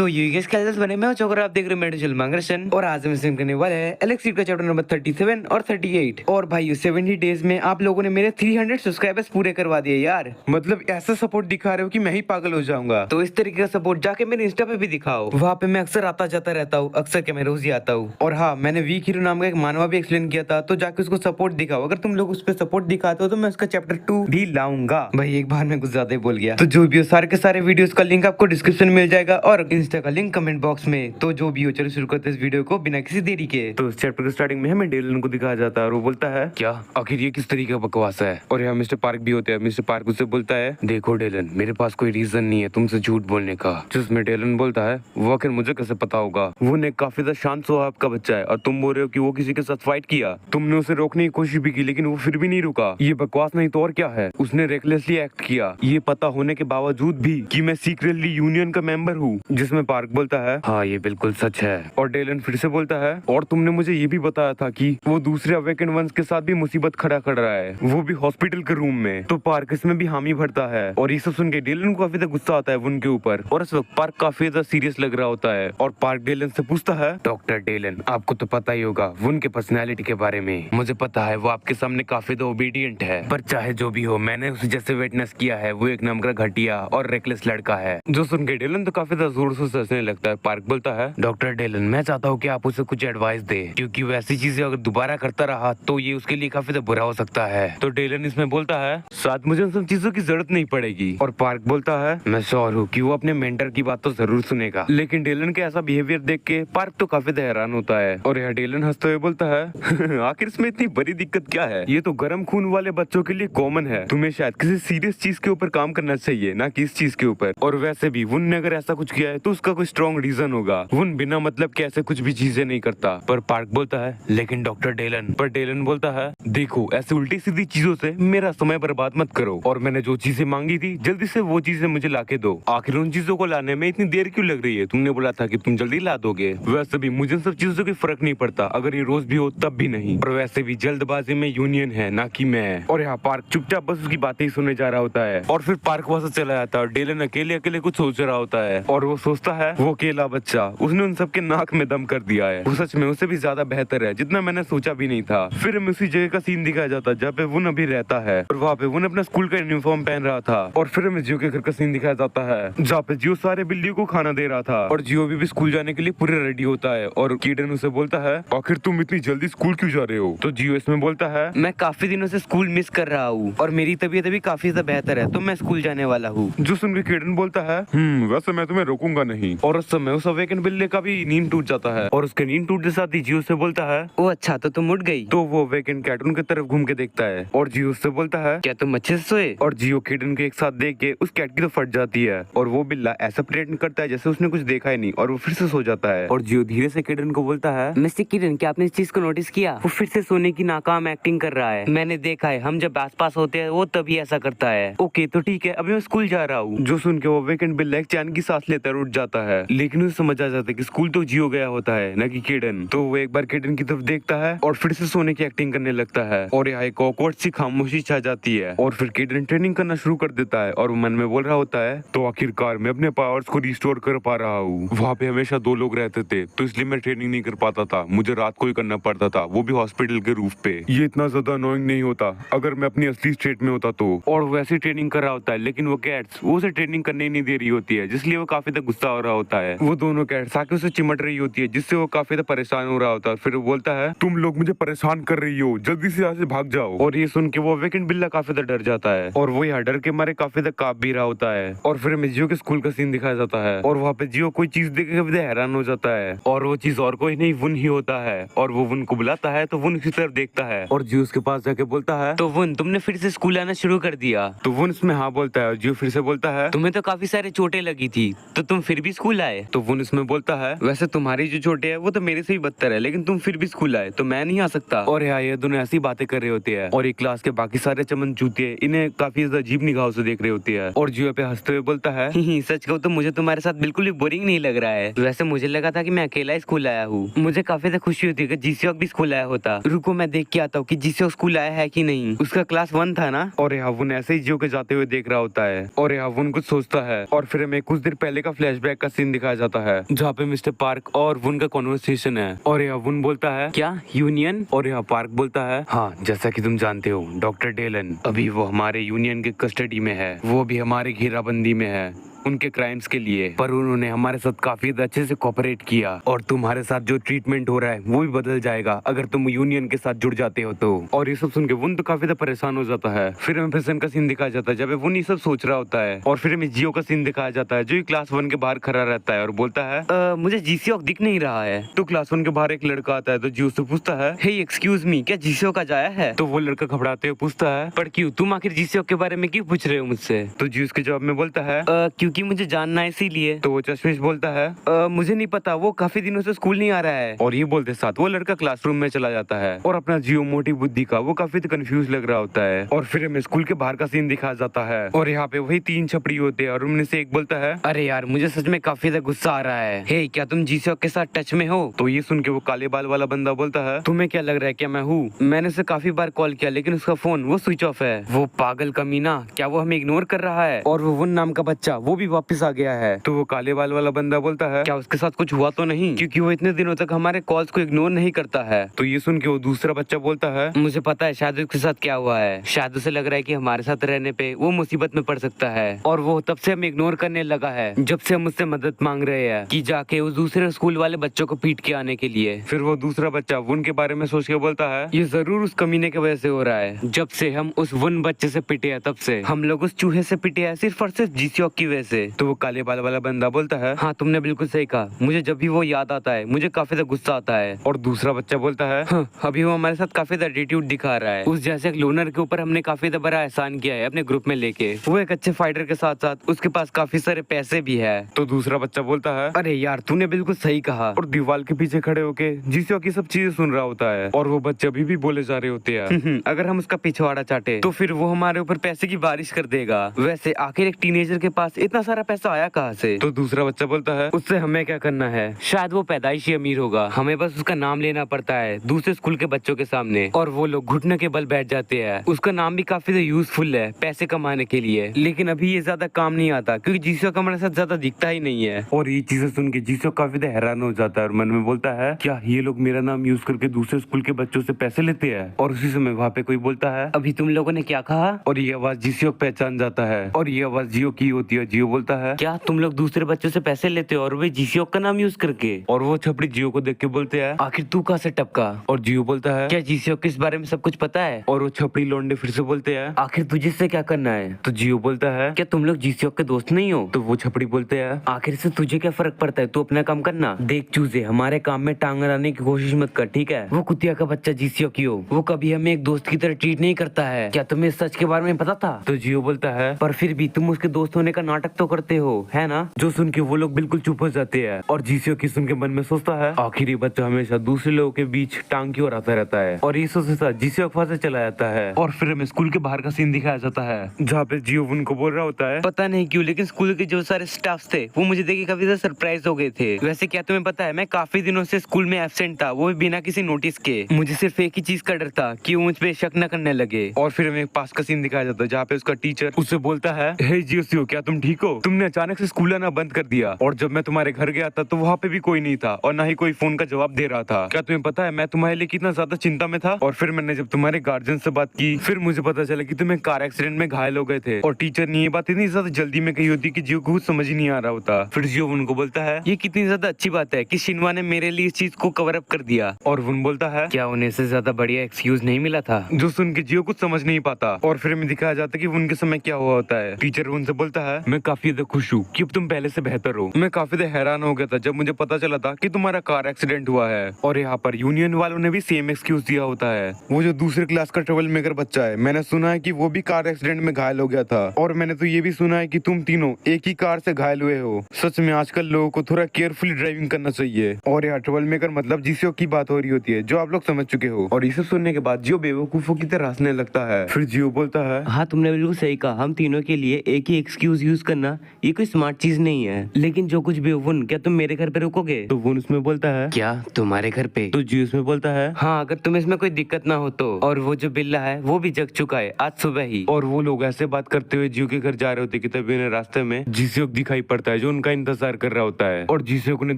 So US callus बने मैं अगर आप देख रहे हैं मेडिकल मांगरशन और आज हम स्ट्रीम करने वाले हैं एलेक्सिड का चैप्टर नंबर 37 और 38 और भाई 70 डेज में आप लोगों ने मेरे 300 सब्सक्राइबर्स पूरे करवा दिए यार। मतलब ऐसा सपोर्ट दिखा रहे हो कि मैं ही पागल हो जाऊंगा। तो इस तरीके का सपोर्ट जाके मेरे इंस्टा पे भी दिखाओ, वहाँ पे मैं अक्सर आता जाता रहता हूँ, अक्सर क्या मैं रोज ही आता हूँ। और हाँ, मैंने वीक हीरो नाम का एक मानवा भी एक्सप्लेन किया था, तो जाके उसको सपोर्ट दिखाओ। अगर तुम लोग उस पर सपोर्ट दिखाते हो तो मैं उसका चैप्टर 2 भी लाऊंगा। भाई एक बार मैं कुछ ज्यादा ही बोल गया। तो जो भी हो सारे के सारे वीडियोस का लिंक आपको डिस्क्रिप्शन में मिल जाएगा और इंस्टा का लिंक कमेंट बॉक्स में। तो जो भी हो चलो शुरू करते हैं इस वीडियो को बिना किसी देरी के। तो इस चैप्टर के स्टार्टिंग में हमें डेलन को दिखाया जाता है और वो बोलता है क्या आखिर ये किस तरीके का बकवास है। और यहाँ मिस्टर पार्क भी होते हैं। मिस्टर पार्क उससे बोलता है देखो डेलन, मेरे पास कोई रीजन नहीं है तुमसे झूठ बोलने का। जिसमें डेलन बोलता है वो आखिर मुझे कैसे पता होगा, वो ने काफी ज्यादा शांत स्वभाव का बच्चा है और तुम बोल रहे हो कि वो किसी के साथ फाइट किया। तुमने उसे रोकने की कोशिश भी की लेकिन वो फिर भी नहीं रुका। ये बकवास नहीं तो और क्या है। उसने रेकलेसली एक्ट किया, ये पता होने के बावजूद भी कि मैं सीक्रेटली यूनियन का मेंबर हूँ। जिसमें पार्क बोलता है हाँ ये बिल्कुल सच है। और डेलन फिर से बोलता है और तुमने मुझे ये भी बताया था कि वो दूसरे अवेकेंड वंस के साथ भी मुसीबत खड़ा कर रहा है, वो भी हॉस्पिटल के रूम में। तो पार्क इसमें भी हामी भरता है और ये सब सुन के डेलन को काफी ज्यादा गुस्सा आता है उनके ऊपर। और इस वक्त पार्क काफी ज्यादा सीरियस लग रहा होता है और पार्क डेलन से पूछता है डॉक्टर डेलन, आपको तो पता ही होगा उनके पर्सनैलिटी के बारे में। मुझे पता है वो आपके सामने काफी ज्यादा ओबीडियंट है, पर चाहे जो भी हो मैंने उसे जैसे विटनेस किया है वो एक नंबर का घटिया और रेकलेस लड़का है। जो सुन के डेलन तो काफी ज्यादा जोर से हंसने लगता है। पार्क बोलता है डॉक्टर डेलन, मैं चाहता हूँ कि आप उसे कुछ एडवाइस दे, क्योंकि वो ऐसी चीजें अगर दोबारा करता रहा तो ये उसके लिए काफी ज्यादा बुरा हो सकता है। तो डेलन इसमें बोलता है शायद मुझे उन सब चीजों की जरूरत नहीं पड़ेगी। और पार्क बोलता है मैं श्योर हूँ कि वो अपने मेंटर की बात तो जरूर सुनेगा। लेकिन डेलन के ऐसा बिहेवियर देख के पार्क तो काफी ज्यादा हैरान होता है। और यह डेलन हंसते हुए बोलता है आखिर इसमें इतनी बड़ी दिक्कत क्या है, ये तो गर्म खून वाले बच्चों के लिए कॉमन है। तुम्हें शायद किसी सीरियस चीज के ऊपर काम करना चाहिए, ना कि इस चीज के ऊपर। और वैसे भी वुन ने अगर ऐसा कुछ किया है तो उसका कोई स्ट्रॉन्ग रीजन होगा। वुन बिना मतलब के ऐसे कुछ भी चीजें नहीं करता। पर पार्क बोलता है लेकिन डॉक्टर डेलन, पर डेलन बोलता है देखो ऐसे उल्टी सीधी चीजों से मेरा समय बर्बाद मत करो, और मैंने जो चीजें मांगी थी जल्दी से वो चीजें मुझे लाके दो। आखिर उन चीजों को लाने में इतनी देर क्यों लग रही है, तुमने बोला था कि तुम जल्दी ला दोगे। वैसे भी मुझे सब चीजों से कोई फर्क नहीं पड़ता, अगर ये रोज भी हो तब भी नहीं। और वैसे भी जल्दबाजी में यूनियन है ना कि मैं। और यहाँ पार्क चुपचाप बस उसकी बातें ही सुनने जा रहा होता है। और फिर पार्क वहां से चला जाता है और डेलन अकेले अकेले कुछ सोच रहा होता है। और वो सोचता है वो अकेला बच्चा, उसने उन सबके नाक में दम कर दिया है। वो सच में उससे भी ज्यादा बेहतर है जितना मैंने सोचा भी नहीं था। फिर हमें उसी जगह का सीन दिखाया जाता है जहाँ पे वो अभी रहता है और वहाँ पे वो अपना स्कूल का यूनिफॉर्म पहन रहा था। और फिर हमें जियो के घर का सीन दिखाया जाता है जहाँ पे जियो सारे बिल्लियों को खाना दे रहा था और जियो भी स्कूल जाने के लिए पूरे रेडी होता है। और कीडन उसे बोलता है आखिर तुम इतनी जल्दी स्कूल क्यों जा रहे हो। तो जियो इसमें बोलता है मैं काफी दिनों से स्कूल मिस कर रहा हूँ और मेरी तबीयत अभी काफी ज्यादा बेहतर है, तो मैं स्कूल जाने वाला हूँ। जो सुन के कीडन बोलता है वैसे मैं तुम्हें रोकूंगा नहीं। और उस समय उस अवेकन बिल्ली का भी नींद टूट जाता है और उसके नींद टूटने साथ ही जियो से बोलता है ओ अच्छा, तो तुम उठ गई। तो वो अवेकन कैट उनकी तरफ घूम के देखता है और जियो से बोलता है क्या तुम अच्छे से सोए। और जियो कीडन के एक साथ देख के उस कैट की तो फट जाती है और वो बिल्ला ऐसा प्रेटेंड करता है जैसे उसने कुछ देखा ही नहीं और वो फिर से सो जाता है। और जियो धीरे से कीडन को बोलता है मिस्टर कीडन, क्या आपने इस चीज को नोटिस किया, वो फिर से सोने की नाकाम एक्टिंग कर रहा है। मैंने देखा है, हम जब आसपास होते हैं वो तभी ऐसा करता है। ओके तो ठीक है, अभी मैं स्कूल जा रहा हूँ। जो सुन के वो वेकेंट बिल्ला एक चैन की सांस लेता है और उठ जाता है। लेकिन उसे समझ आ जाता है कि स्कूल तो जियो गया होता है न कि कीडन। तो वो एक बार कीडन की तरफ देखता है और फिर से सोने की एक्टिंग करने लगता है और यहाँ एक ऑकवर्ड सी खामोशी छा जाती है। और फिर कीडन ट्रेनिंग करना शुरू कर देता है और वो मन में बोल रहा होता है तो आखिरकार मैं अपने पावर्स को रिस्टोर कर पा रहा हूँ। वहाँ पे हमेशा 2 लोग रहते थे तो इसलिए मैं ट्रेनिंग नहीं कर पाता था, मुझे रात को ही करना पड़ता था, वो भी हॉस्पिटल के रूफ पे। ये इतना ज्यादा अनोइंग नहीं होता अगर मैं अपनी असली स्टेट में होता तो। और वैसे ट्रेनिंग कर रहा होता है लेकिन वो कैट्स वो उसे ट्रेनिंग करने ही नहीं दे रही होती है, जिसलिए वो काफी ज्यादा गुस्सा हो रहा होता है। वो दोनों कैट्स आके उसे चिमट रही होती है जिससे वो काफी ज्यादा परेशान हो रहा होता है। फिर वो बोलता है तुम लोग मुझे परेशान कर रही हो, जल्दी से यहाँ से भाग जाओ। और ये सुन के वो वेकेंट बिल्ला काफी ज्यादा डर जाता है और वो यहाँ डर के मारे काफी ज्यादा कांप भी रहा होता है। और फिर हमें जियो के स्कूल का सीन दिखाया जाता है और वहाँ पे जियो कोई चीज देख के हैरान हो जाता है और वो चीज और कोई नहीं वुन ही होता है। और वो वुन को बुलाता है तो वुन उसकी तरफ देखता है और जियो उसके पास जाके बोलता है तो वुन तुमने फिर से स्कूल आना शुरू कर दिया। तो वुन इसमें हाँ बोलता है और जियो फिर से बोलता है तुम्हें तो काफी सारे चोटें लगी थी तो तुम फिर भी स्कूल आए। तो वुन इसमें बोलता है वैसे तुम्हारी जो चोटें है वो तो मेरे से भी बदतर है, लेकिन तुम फिर भी स्कूल आए तो मैं नहीं आ सकता। और यहाँ ये दोनों ऐसी बातें कर रहे होते हैं और एक क्लास के बाकी सारे चमन चूतिए इन्हें काफी ज्यादा अजीब निगाहों से देख रहे होते हैं। और जियो पे हंसते हुए बोलता है सच कहूँ तो मुझे तुम्हारे साथ बिल्कुल भी बोरिंग नहीं लग रहा है। वैसे मुझे लगा था कि मैं अकेला ही स्कूल आया हूँ, मुझे काफी ज्यादा खुशी होती है कि जीसीओक भी स्कूल आया होता। रुको मैं देख के आता हूँ कि जीसीओक स्कूल आया है कि नहीं, उसका क्लास 1 था ना। और यहाँ वुन ऐसे ही जियो के जाते हुए देख रहा होता है और यहाँ वुन कुछ सोचता है और फिर हमें कुछ देर पहले का फ्लैशबैक का सीन दिखाया जाता है, जहाँ पे मिस्टर पार्क और वुन का कॉन्वर्सेशन है। और यहाँ वुन बोलता है क्या यूनियन, और यहाँ पार्क बोलता है हाँ, जैसा कि तुम जानते हो डॉक्टर डेलन अभी वो हमारे यूनियन के कस्टडी में है, वो भी हमारे घेराबंदी में है उनके क्राइम्स के लिए, पर उन्होंने हमारे साथ काफी अच्छे से कोऑपरेट किया और तुम्हारे साथ जो ट्रीटमेंट हो रहा है वो भी बदल जाएगा अगर तुम यूनियन के साथ जुड़ जाते हो तो। और ये सब सुन के वुन तो काफी परेशान हो जाता है। फिर हमें प्रेसन का सीन दिखाया जाता है जब वुन ये सब सोच रहा होता है। और फिर हमें जियो का सीन दिखाया जाता है जो क्लास 1 के बाहर खड़ा रहता है और बोलता है मुझे जीसीओ दिख नहीं रहा है। तो क्लास 1 के बाहर एक लड़का आता है तो जियो से पूछता है हे एक्सक्यूज मी, क्या जीसीओ का जाया है? तो वो लड़का घबराते हुए पूछता है पर क्यों, तुम आखिर जीसीओ के बारे में क्यों पूछ रहे हो मुझसे? तो जियो उसके जवाब में बोलता है क्योंकि मुझे जानना है इसीलिए। तो वो चश्मिश बोलता है मुझे नहीं पता, वो काफी दिनों से स्कूल नहीं आ रहा है। और ये बोलते साथ वो लड़का क्लासरूम में चला जाता है और अपना जियो मोटी बुद्धि का वो काफी कंफ्यूज लग रहा होता है। और फिर हमें स्कूल के बाहर का सीन दिखाया जाता है और यहाँ पे वही 3 छपड़ी होते हैं और उनमें से एक बोलता है अरे यार मुझे सच में काफी गुस्सा आ रहा है, हे क्या तुम जीसीओ के साथ टच में हो? तो ये सुन के वो काले बाल वाला बंदा बोलता है तुम्हें क्या लग रहा है क्या मैं हूँ? मैंने उसे काफी बार कॉल किया लेकिन उसका फोन वो स्विच ऑफ है। वो पागल कमीना, क्या वो हमें इग्नोर कर रहा है? और वो वुन नाम का बच्चा वो भी वापस आ गया है। तो वो काले बाल वाला बंदा बोलता है क्या उसके साथ कुछ हुआ तो नहीं, क्योंकि वो इतने दिनों तक हमारे कॉल्स को इग्नोर नहीं करता है। तो ये सुन के वो दूसरा बच्चा बोलता है मुझे पता है शायद उसके साथ क्या हुआ है, शायद उसे लग रहा है कि हमारे साथ रहने पे वो मुसीबत में पड़ सकता है और वो तब से हमें इग्नोर करने लगा है जब से हम उससे मदद मांग रहे हैं कि जाके उस दूसरे स्कूल वाले बच्चों को पीट के आने के लिए। फिर वो दूसरा बच्चा वुन के बारे में सोच के बोलता है ये जरूर उस कमीने की वजह से हो रहा है, जब से हम उस वुन बच्चे से पिटे हैं तब से हम लोग उस चूहे से पिटे हैं सिर्फ और सिर्फ जीसीओ की वजह से। तो वो काले बाल वाला बंदा बोलता है हाँ तुमने बिल्कुल सही कहा, मुझे जब भी वो याद आता है मुझे काफी ज्यादा गुस्सा आता है। और दूसरा बच्चा बोलता है हाँ, अभी वो हमारे साथ काफी ज्यादा एटीट्यूड दिखा रहा है, उस जैसे एक लोनर के ऊपर हमने काफी ज्यादा बड़ा एहसान किया है अपने ग्रुप में लेके, वो एक अच्छे फाइटर के साथ साथ उसके पास काफी सारे पैसे भी है। तो दूसरा बच्चा बोलता है अरे यार तूने बिल्कुल सही कहा, और दीवार के पीछे खड़े होके जीसीओ की सब चीजें सुन रहा होता है। और वो बच्चे अभी भी बोले जा रहे होते हैं अगर हम उसका पिछवाड़ा चाटे तो फिर वो हमारे ऊपर पैसे की बारिश कर देगा, वैसे आखिर एक टीनेजर के पास इतना सारा पैसा आया कहाँ से? तो दूसरा बच्चा बोलता है उससे हमें क्या करना है, शायद वो पैदाइशी अमीर होगा, हमें बस उसका नाम लेना पड़ता है दूसरे स्कूल के बच्चों के सामने और वो लोग घुटने के बल बैठ जाते हैं। उसका नाम भी काफी यूजफुल है पैसे कमाने के लिए, लेकिन अभी ये ज्यादा काम नहीं आता क्योंकि जीसो का हमारे साथ ज्यादा दिखता ही नहीं है। और ये चीजें सुन के जीसो काफी हैरान हो जाता है और मन में बोलता है क्या ये लोग मेरा नाम यूज करके दूसरे स्कूल के बच्चों से पैसे लेते हैं? और उसी समय वहाँ पे कोई बोलता है अभी तुम लोगों ने क्या कहा? और ये आवाज जीसो पहचान जाता है और ये आवाज जियो की होती है। जियो बोलता है क्या तुम लोग दूसरे बच्चों से पैसे लेते हो और वे जीसीओ का नाम यूज करके? और वो छपड़ी जियो को देख के बोलते हैं आखिर तू कहाँ से टपका? और जियो बोलता है क्या जीसीओ के इस बारे में सब कुछ पता है? और वो छपड़ी लौंडे फिर से बोलते हैं आखिर तुझे से क्या करना है? तो जियो बोलता है क्या तुम लोग जीसीओ के दोस्त नहीं हो? तो वो छपड़ी बोलते हैं आखिर से तुझे क्या फर्क पड़ता है, तू अपना काम करना। देख चूजे, हमारे काम में टांग अड़ाने की कोशिश मत कर, ठीक है? वो कुतिया का बच्चा जीसीओ की हो, वो कभी हमें एक दोस्त की तरह ट्रीट नहीं करता है। क्या तुम्हें इस सच के बारे में पता था? तो जियो बोलता है पर फिर भी तुम उसके दोस्त होने का नाटक तो करते हो, है ना? जो सुन के वो लोग बिल्कुल चुप हो जाते हैं और जीसीओ की सुन के मन में सोचता है आखिर ये बच्चा हमेशा दूसरे लोगों के बीच टांग क्यों आता रहता है। और ये सोचते साथ जीसीओ अफवाह से चला जाता है। और फिर हमें स्कूल के बाहर का सीन दिखाया जाता है जहाँ पे जियो उनको बोल रहा होता है पता नहीं क्यों लेकिन स्कूल के जो सारे स्टाफ थे वो मुझे देख के काफी ज्यादा सरप्राइज हो गए थे। वैसे क्या तुम्हें पता है मैं काफी दिनों से स्कूल में एब्सेंट था, वो भी बिना किसी नोटिस के। मुझे सिर्फ एक ही चीज का डर था कि वो मुझ पे शक न करने लगे। और फिर हमें पास का सीन दिखाया जाता है जहाँ पे उसका टीचर उससे बोलता है हे जियो, क्या तुम ठीक हो? तुमने अचानक से स्कूल आना बंद कर दिया और जब मैं तुम्हारे घर गया था तो वहाँ पे भी कोई नहीं था और ना ही कोई फोन का जवाब दे रहा था। क्या तुम्हें पता है मैं तुम्हारे लिए कितना ज्यादा चिंता में था? और फिर मैंने जब तुम्हारे गार्जियन से बात की फिर मुझे पता चला कि तुम एक कार एक्सीडेंट में घायल हो गए थे। और टीचर ने ये बात इतनी ज्यादा जल्दी में कही होती कि जियो को कुछ समझ ही नहीं आ रहा होता। फिर जियो उनको बोलता है ये कितनी ज्यादा अच्छी बात है कि शिनवा ने मेरे लिए इस चीज को कवर अप कर दिया। और उन बोलता है क्या उन्हें इससे ज्यादा बढ़िया एक्सक्यूज नहीं मिला था? जो सुन के जियो कुछ समझ नहीं पाता। और फिर हमें दिखाया जाता है कि उनके समय क्या हुआ होता है। टीचर उनसे बोलता है मैं काफी ज्यादा खुश हूँ कि अब तुम पहले से बेहतर हो। मैं काफी ज्यादा हैरान हो गया था जब मुझे पता चला था कि तुम्हारा कार एक्सीडेंट हुआ है। और यहाँ पर यूनियन वालों ने भी सेम एक्सक्यूज दिया होता है। वो जो दूसरे क्लास का ट्रबल मेकर बच्चा है, मैंने सुना है कि वो भी कार एक्सीडेंट में घायल हो गया था। और मैंने तो ये भी सुना है कि तुम तीनों एक ही कार से घायल हुए हो। सच में आजकल लोगों को थोड़ा केयरफुली ड्राइविंग करना चाहिए। और यहाँ ट्रबल मेकर मतलब जीसीओ की बात हो रही होती है जो आप लोग समझ चुके हो। और इसे सुनने के बाद जियो बेवकूफों की तरह हंसने लगता है। फिर जियो बोलता है हाँ तुमने बिल्कुल सही कहा, हम तीनों के लिए एक ही एक्सक्यूज यूज करना करना ये कोई स्मार्ट चीज नहीं है, लेकिन जो कुछ भी हो वुन, क्या तुम मेरे घर पे रुकोगे? तो वुन उसमें बोलता है क्या तुम्हारे घर पे? तो जियो उसमें बोलता है हाँ, अगर तुम्हें इसमें कोई दिक्कत ना हो तो। और वो जो बिल्ला है वो भी जग चुका है आज सुबह ही। और वो लोग ऐसे बात करते हुए जियो के घर जा रहे होते कि तभी उन्हें रास्ते में जिसोक दिखाई पड़ता है जो उनका इंतजार कर रहा होता है। और जिसोक उन्हें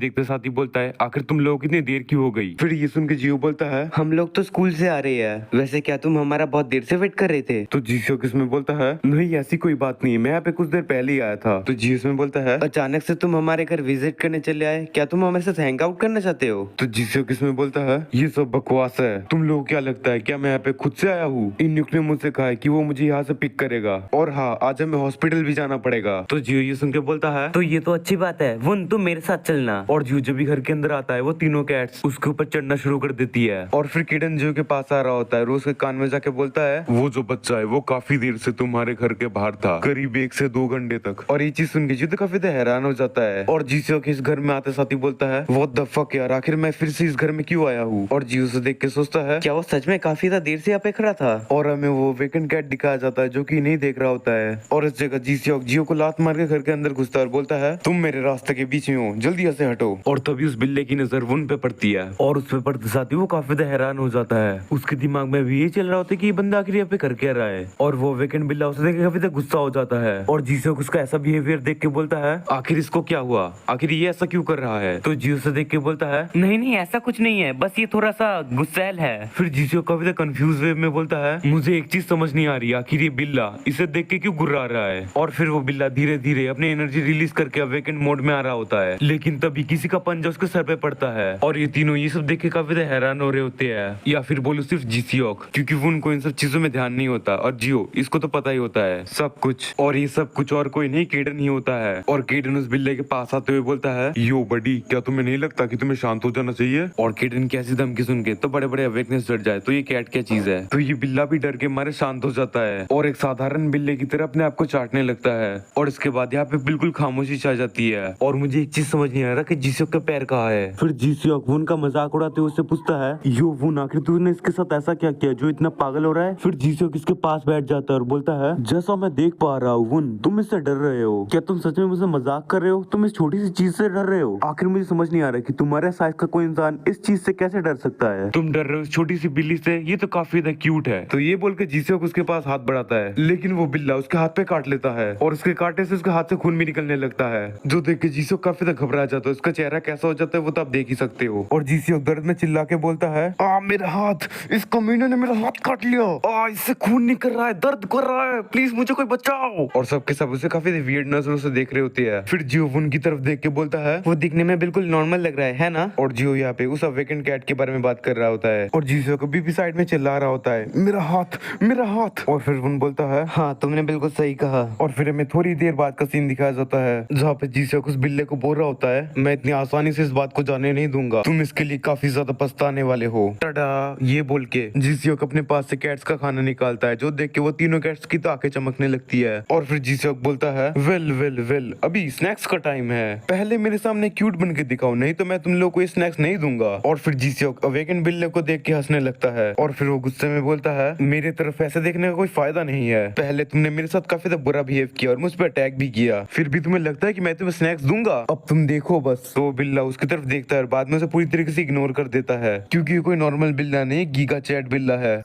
देखते साथ ही बोलता है आखिर तुम लोग इतनी देर क्यों हो गई? फिर ये सुन के जियो बोलता है हम लोग तो स्कूल से आ रहे हैं, वैसे क्या तुम हमारा बहुत देर से वेट कर रहे थे? तो जिसोक इसमें बोलता है नहीं ऐसी कोई बात नहीं, मैं यहाँ पे कुछ देर पहले ही आया था। तो जियो इसमें बोलता है अचानक से तुम हमारे घर विजिट करने चले आए, क्या तुम हमारे साथ हैंग आउट करना चाहते हो? तो जिसोक इसमें बोलता है ये सब बकवास है, तुम लोग क्या लगता है क्या मैं यहाँ पे खुद से आया हूँ? इन युग ने मुझसे कहा है कि वो मुझे यहाँ से पिक करेगा और हाँ आज हमें हॉस्पिटल भी जाना पड़ेगा। तो जियो ये सुन के बोलता है तो ये तो अच्छी बात है वुन, तुम मेरे साथ चलना। और जियो जब भी घर के अंदर आता है वो तीनों कैट्स उसके ऊपर चढ़ना शुरू कर देती है। और फिर किडन जियो के पास आ रहा होता है, रोज के कान में जाके बोलता है वो जो बच्चा है वो काफी देर से तुम्हारे घर के बाहर था, करीब 1 से 2 घंटे तक। और ये चीज सुन के जियो तो काफी हैरान हो जाता है और जियो के इस घर में आते साथ ही बोलता है व्हाट द फक यार, आखिर मैं फिर से इस घर में क्यों आया हूँ? और जियो से देख के सोचता है क्या वो सच में काफी ज्यादा देर से यहाँ पे खड़ा था? और हमें वो वेकेंट कैट दिखाया जाता है जो कि नहीं देख रहा होता है। और इस जगह जियो को लात मार के घर के अंदर घुसता है और बोलता है तुम मेरे रास्ते के बीच में हो, जल्दी यहाँ से हटो। और तभी उस बिल्ले की नजर वुन पे पड़ती है और उस पे पड़ते साथ ही वो काफी ज्यादा हैरान हो जाता है। उसके दिमाग में भी ये चल रहा होता है कि ये बंदा आखिर यहाँ पे कर क्या रहा है। और वो वेकेंट बिल्ला उसे देख के काफी ज्यादा गुस्सा हो जाता है और जियो उसका ऐसा बिहेवियर देख के बोलता है आखिर इसको क्या हुआ, आखिर ये ऐसा क्यों कर रहा है? तो जियो से देख के बोलता है नहीं नहीं ऐसा कुछ नहीं है, बस ये थोड़ा सा गुस्सैल है। फिर जियो काफी ज्यादा कंफ्यूज वे में बोलता है मुझे एक चीज समझ नहीं आ रही, आखिर ये बिल्ला इसे देख के क्यों गुर्रा रहा है? और फिर वो बिल्ला धीरे धीरे अपनी एनर्जी रिलीज करके वेकेंट मोड में आ रहा होता है, लेकिन तभी किसी का पंजा उसके सर पे पड़ता है और ये तीनों ये सब देख के काफी ज्यादा हैरान हो रहे होते हैं, या फिर बोलो सिर्फ जिसियोक, क्योंकि वो उनको इन सब चीजों में ध्यान नहीं होता और जियो इसको तो पता ही होता है सब कुछ। और ये सब कुछ और कोई नहीं केडन ही होता है। और केडन उस बिल्ले के पास आते हुए बोलता है यो बडी, क्या तुम्हें नहीं लगता कि तुम्हें शांत हो जाना चाहिए? और केडन की ऐसी धमकी सुन के तो बड़े बड़े अवेकनेस डर जाए तो ये कैट क्या चीज है? तो ये बिल्ला भी डर के मारे शांत हो जाता है और एक साधारण बिल्ले की तरह अपने आप को चाटने लगता है। और इसके बाद यहाँ पे बिल्कुल खामोशी छा जाती है और मुझे एक चीज समझ नहीं आ रहा कि जिसियोक का पैर कहाँ है। फिर जिसियोक वुन का मजाक उड़ाते हुए उससे पूछता है यो वुन, आखिर तूने इसके साथ ऐसा क्या किया जो इतना पागल हो रहा है? फिर जिसियोक इसके पास बैठ जाता है और बोलता है जैसा मैं देख पा रहा हूँ वुन, तुम इससे डर रहे हो, क्या तुम सच में मुझसे मजाक कर रहे हो? तुम इस छोटी सी चीज से डर रहे हो? आखिर मुझे समझ नहीं आ रहा कि तुम्हारे साइज का कोई इंसान इस चीज से कैसे डर सकता है? तुम डर रहे हो इस छोटी सी बिल्ली से, ये तो काफी ज्यादा क्यूट है। तो ये बोल के जिसियोक उसके पास हाथ बढ़ाता है, लेकिन वो बिल्ला उसके हाथ पे काट लेता है और उसके कांटे से उसके हाथ से खून भी निकलने लगता है, जो देख के जिसियोक काफी ज्यादा घबरा जाता है। उसका चेहरा कैसा हो जाता है वो तो आप देख ही सकते हो। और जिसियोक दर्द में चिल्ला के बोलता है मेरा हाथ, इस कमीने ने मेरा हाथ काट लिया, इससे खून निकल रहा है, दर्द कर रहा है, प्लीज मुझे कोई बचाओ। और सबके सब उसे काफी वियर्ड नजरों से देख रहे होते हैं। फिर जियो उनकी तरफ देख के बोलता है वो दिखने में बिल्कुल नॉर्मल लग रहा है ना? और जियो यहाँ पे उस वेकेंट कैट के बारे में बात कर रहा होता है और जियो को बीबी साइड में चिल्ला रहा होता है मेरा हाथ, मेरा हाथ। और फिर उन बोलता है हाँ तुमने बिल्कुल सही कहा। और फिर हमें थोड़ी देर बाद का सीन दिखाया जाता है जहाँ पे जियो उस बिल्ले को बोल रहा होता है मैं इतनी आसानी से इस बात को जाने नहीं दूंगा, तुम इसके लिए काफी ज्यादा पछताने वाले हो। टाडा, ये बोल के जियो अपने पास से कैट्स का खाना निकालता है, जो देख के वो तीनों कैट्स की तो आंखें चमकने लगती है। और फिर जियो बोलता है वेल वेल वेल, अभी स्नैक्स का टाइम है, पहले मेरे सामने क्यूट बन के दिखाओ, नहीं तो मैं तुम लोग को स्नैक्स नहीं दूंगा। और फिर जियो अवेकन बिल्ले को देख के हंसने लगता है और फिर वो गुस्से में बोलता है मेरे तरफ ऐसे देखने का कोई फायदा नहीं है, पहले तुमने मेरे साथ काफी ज्यादा बुरा बिहेव किया और मुझ पर अटैक भी किया, फिर भी तुम्हें लगता है कि मैं तुम्हें स्नैक्स दूंगा, अब तुम देखो बस। तो बिल्ला उसकी तरफ देखता है और बाद में उसे पूरी तरीके से इग्नोर कर देता है, क्योंकि कोई नॉर्मल बिल्ला नहीं, गीगा चैट बिल्ला है।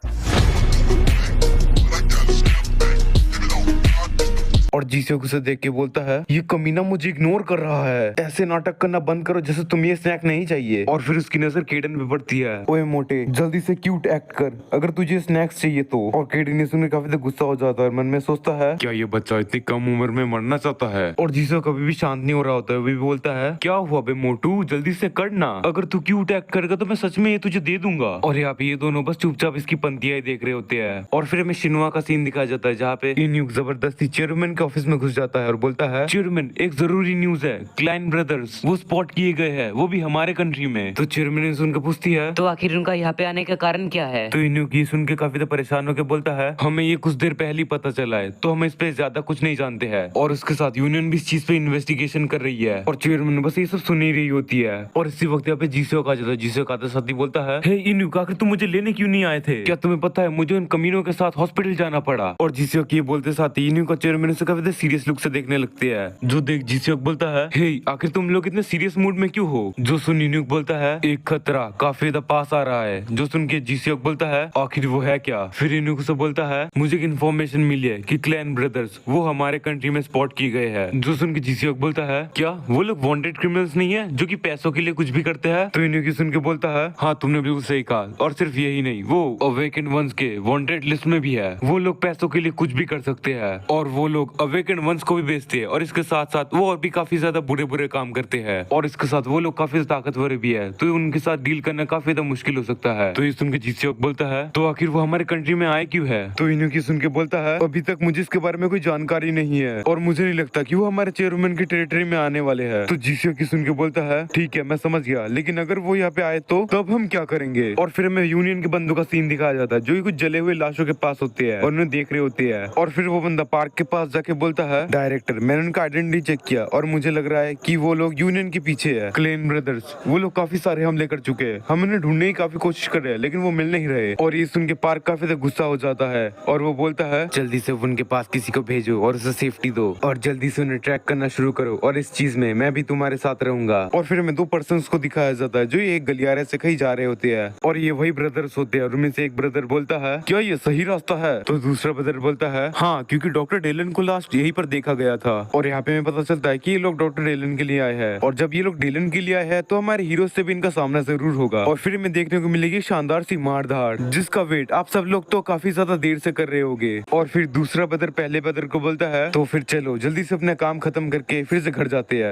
और जियो उसे देख के बोलता है ये कमीना मुझे इग्नोर कर रहा है, ऐसे नाटक करना बंद करो जैसे तुम्हें ये स्नैक नहीं चाहिए। और फिर उसकी नजर केडन पे पड़ती है, ओए मोटे जल्दी से क्यूट एक्ट कर अगर तुझे स्नैक्स चाहिए तो। और केडन सुनकर काफी ज्यादा गुस्सा हो जाता है और मन में सोचता है क्या ये बच्चा इतनी कम उम्र में मरना चाहता है। और जियो कभी भी शांत नहीं हो रहा होता है, वो भी बोलता है क्या हुआ बे मोटू, जल्दी से कर ना, अगर तू क्यूट एक्ट करेगा तो मैं सच में ये तुझे दे दूंगा। और यहाँ पे ये दोनों बस चुपचाप इसकी पंक्तियां देख रहे होते हैं। और फिर हमें शिनवा का सीन दिखाया जाता है जहाँ पे इन जबरदस्ती चेयरमैन के ऑफिस में घुस जाता है और बोलता है चेयरमैन एक जरूरी न्यूज है, क्लाइन ब्रदर्स वो स्पॉट किए गए हैं, वो भी हमारे कंट्री में। तो चेयरमैन ने सुनकर पूछती है तो आखिर उनका यहाँ पे आने का कारण क्या है? तो इन्यू की सुन के काफी परेशान होकर बोलता है हमें ये कुछ देर पहले ही पता चला है, तो हम इस पे ज्यादा कुछ नहीं जानते हैं। और उसके साथ यूनियन भी इस चीज पे इन्वेस्टिगेशन कर रही है और चेयरमैन बस ये सब सुन ही रही होती है। और इसी वक्त यहाँ पे जियो का जाता है, जियो का आते साथ ही बोलता है हे इन्यू, आखिर तुम मुझे लेने क्यों नहीं आए थे? क्या तुम्हें पता है मुझे उन कमीनों के साथ हॉस्पिटल जाना पड़ा? और जियो की बोलते साथ ही इन्यू का चेयरमैन से काफी ज्यादा सीरियस लुक से देखने लगते हैं। जो देख जीसियोक बोलता है, हे आखिर तुम लोग इतने सीरियस मूड में क्यों हो? जो सुन यूनिक बोलता है, एक खतरा काफी ज्यादा पास आ रहा है। जो सुन के जीसियोक बोलता है, आखिर वो है क्या? फिर यूनिक से बोलता है, मुझे एक इन्फॉर्मेशन मिली है कि क्लैन ब्रदर्स वो हमारे कंट्री में स्पॉट किए गए हैं। जो सुन के जीसियोक बोलता है, क्या वो लोग वांटेड क्रिमिनल्स नहीं है जो कि पैसों के लिए कुछ भी करते हैं? तो यूनिक सुन के बोलता है, हाँ तुमने बिल्कुल सही कहा, और सिर्फ यही नहीं, वो अवेकेंड वंस के वांटेड लिस्ट में भी है। वो लोग पैसों के लिए कुछ भी कर सकते हैं और वो लोग अवेकेंड वंस को भी बेचते हैं और इसके साथ साथ वो और भी काफी ज्यादा बुरे बुरे काम करते हैं और इसके साथ वो लोग काफी ताकतवर भी है, तो उनके साथ डील करना काफी ज्यादा मुश्किल हो सकता है। तो ये सुन के जीसियोक बोलता है, तो आखिर वो हमारे कंट्री में आए क्यों है? तो इनुकी सुन के बोलता है, अभी तक मुझे इसके बारे में कोई जानकारी नहीं है और मुझे नहीं लगता कि वो हमारे चेयरमैन की टेरिटरी में आने वाले हैं। तो जीसियोक सुन के बोलता है, ठीक है मैं समझ गया, लेकिन अगर वो यहाँ पे आए तो तब हम क्या करेंगे? और फिर हमें यूनियन के बंदों का सीन दिखाया जाता है जो कि कुछ जले हुए लाशों के पास होते हैं और उन्हें देख रहे होते हैं। और फिर वो बंदा पार्क के पास जाके बोलता है, डायरेक्टर मैंने उनका आइडेंटिटी चेक किया और मुझे लग रहा है कि वो लोग यूनियन के पीछे है। क्लेन ब्रदर्स वो लोग काफी सारे हमले कर चुके हैं, हम उन्हें ढूंढने की काफी कोशिश कर रहे हैं लेकिन वो मिल नहीं रहे। और ये सुन के पार्क काफी ज्यादा गुस्सा हो जाता है और वो बोलता है, जल्दी से उनके पास किसी को भेजो और उसे सेफ्टी दो और जल्दी से उन्हें ट्रैक करना शुरू करो और इस चीज में मैं भी तुम्हारे साथ रहूंगा। और फिर हमें दो पर्सन्स को दिखाया जाता है जो एक गलियारे से कहीं जा रहे होते हैं और ये वही ब्रदर्स होते हैं और उनमें से एक ब्रदर बोलता है, क्या ये सही रास्ता है? तो दूसरा ब्रदर बोलता है, हाँ क्योंकि डॉक्टर डेलन को लास्ट यहीं पर देखा गया था। और यहाँ पे हमें पता चलता है कि ये लोग डॉक्टर डेलन के लिए आए हैं और जब ये लोग डेलन के लिए आए हैं तो हमारे हीरो से भी इनका सामना जरूर होगा। और फिर हमें देखने को मिलेगी शानदार सी मारधाड़ जिसका वेट आप सब लोग तो काफी ज्यादा देर से कर रहे होगे। और फिर दूसरा ब्रदर पहले ब्रदर को बोलता है, तो फिर चलो जल्दी से अपना काम खत्म करके फिर से घर जाते हैं।